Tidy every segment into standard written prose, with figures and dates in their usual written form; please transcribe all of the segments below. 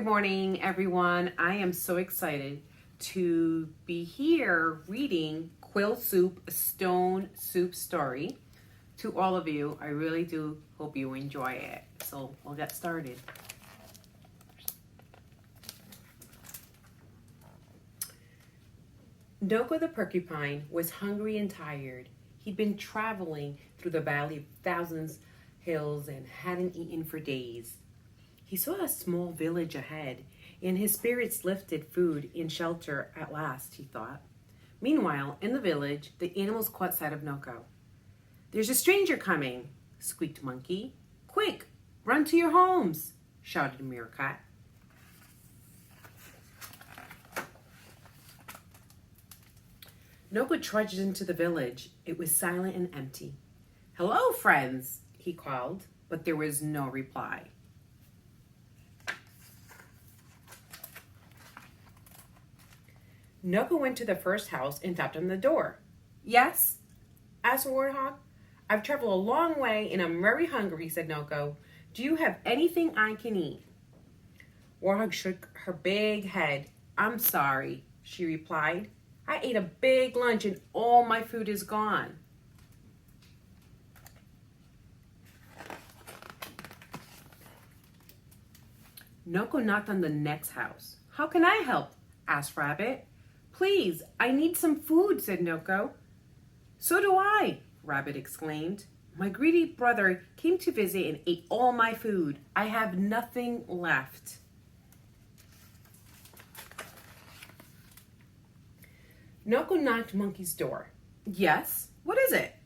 Good morning, everyone. I am so excited to be here reading Quill Soup, a stone soup story to all of you. I really do hope you enjoy it. So we'll get started. Noko the porcupine was hungry and tired. He'd been traveling through the valley of thousands hills and hadn't eaten for days. He saw a small village ahead, and his spirits lifted. Food and shelter at last, he thought. Meanwhile, in the village, the animals caught sight of Noko. "There's a stranger coming," squeaked Monkey. "Quick, run to your homes," shouted Meerkat. Noko trudged into the village. It was silent and empty. "Hello, friends," he called, but there was no reply. Noko went to the first house and tapped on the door. "Yes?" asked Warthog. "I've traveled a long way and I'm very hungry," said Noko. "Do you have anything I can eat?" Warthog shook her big head. "I'm sorry," she replied. "I ate a big lunch and all my food is gone." Noko knocked on the next house. "How can I help?" asked Rabbit. "Please, I need some food," said Noko. "So do I," Rabbit exclaimed. "My greedy brother came to visit and ate all my food. I have nothing left." Noko knocked Monkey's door. "Yes, what is it?"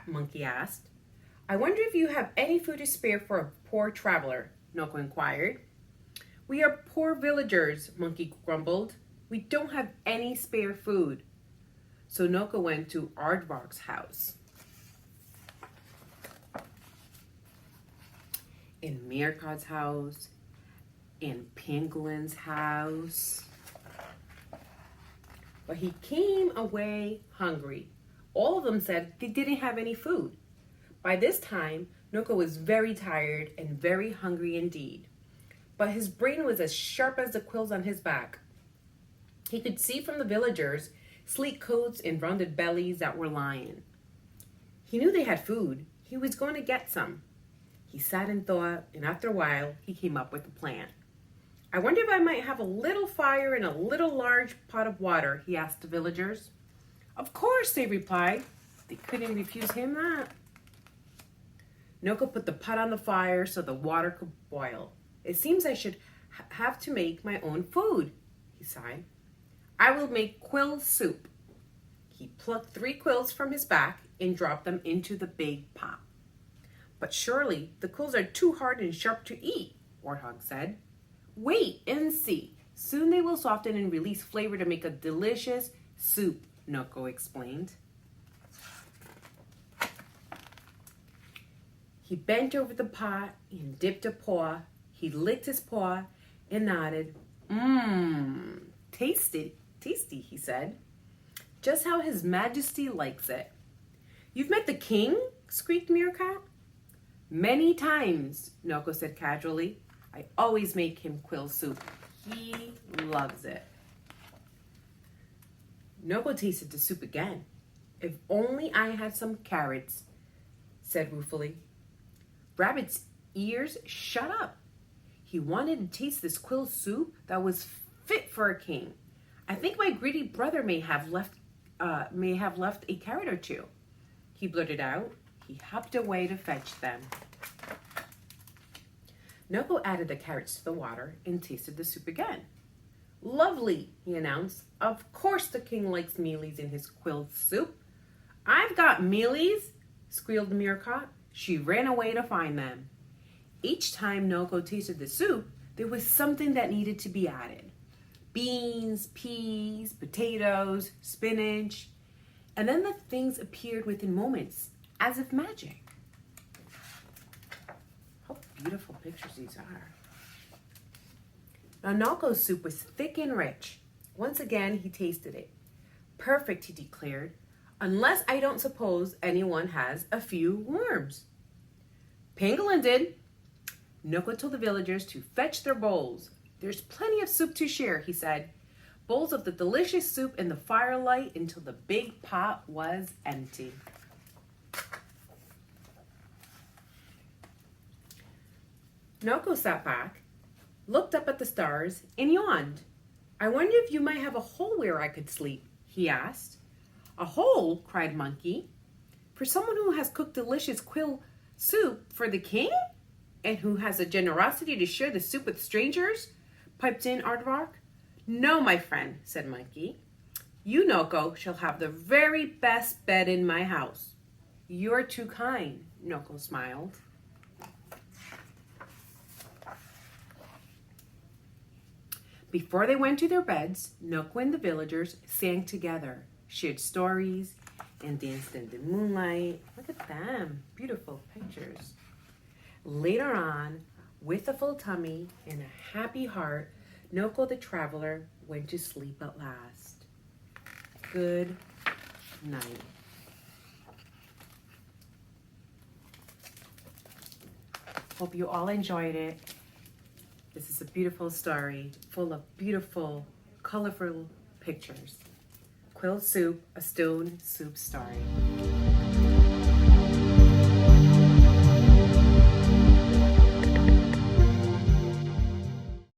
Monkey asked. "I wonder if you have any food to spare for a poor traveler," Noko inquired. "We are poor villagers," Monkey grumbled. "We don't have any spare food." So Noko went to Aardvark's house, and Meerkat's house, and Penguin's house. But he came away hungry. All of them said they didn't have any food. By this time, Noko was very tired and very hungry indeed. But his brain was as sharp as the quills on his back. He could see from the villagers sleek coats and rounded bellies that were lying. He knew they had food. He was going to get some. He sat and thought, and after a while, he came up with a plan. "I wonder if I might have a little fire and a little large pot of water," he asked the villagers. "Of course," they replied. They couldn't refuse him that. Noko put the pot on the fire so the water could boil. "It seems I should have to make my own food," he sighed. "I will make quill soup." He plucked 3 quills from his back and dropped them into the big pot. "But surely the quills are too hard and sharp to eat," Warthog said. "Wait and see. Soon they will soften and release flavor to make a delicious soup," Noko explained. He bent over the pot and dipped a paw. He licked his paw and nodded. Tasty, he said. "Just how His Majesty likes it." "You've met the king?" squeaked Meerkat. "Many times," Noko said casually. "I always make him quill soup. He loves it." Noko tasted the soup again. "If only I had some carrots," said ruefully. Rabbit's ears shut up. He wanted to taste this quill soup that was fit for a king. "I think my greedy brother may have left a carrot or 2. He blurted out. He hopped away to fetch them. Noko added the carrots to the water and tasted the soup again. "Lovely," he announced. "Of course the king likes mealies in his quill soup." "I've got mealies," squealed Meerkat. She ran away to find them. Each time Noko tasted the soup, there was something that needed to be added. Beans, peas, potatoes, spinach, and then the things appeared within moments, as if magic. How beautiful pictures these are. Now Noko's soup was thick and rich. Once again, he tasted it. "Perfect," he declared, "unless I don't suppose anyone has a few worms." "Pangolin did." Noko told the villagers to fetch their bowls. There's plenty of soup to share, he said. Bowls of the delicious soup in the firelight until the big pot was empty. Noko sat back, looked up at the stars, and yawned. I wonder if you might have a hole where I could sleep, he asked. A hole? Cried Monkey. For someone who has cooked delicious quill soup for the king? And who has the generosity to share the soup with strangers? Piped in Aardvark. No, my friend, said Monkey. You, Noko, shall have the very best bed in my house. You're too kind, Noko smiled. Before they went to their beds, Noko and the villagers sang together, shared stories, and danced in the moonlight. Look at them, beautiful pictures. Later on, with a full tummy and a happy heart, Noko the traveler went to sleep at last. Good night. Hope you all enjoyed it. This is a beautiful story full of beautiful, colorful pictures. Quill Soup, a stone soup story.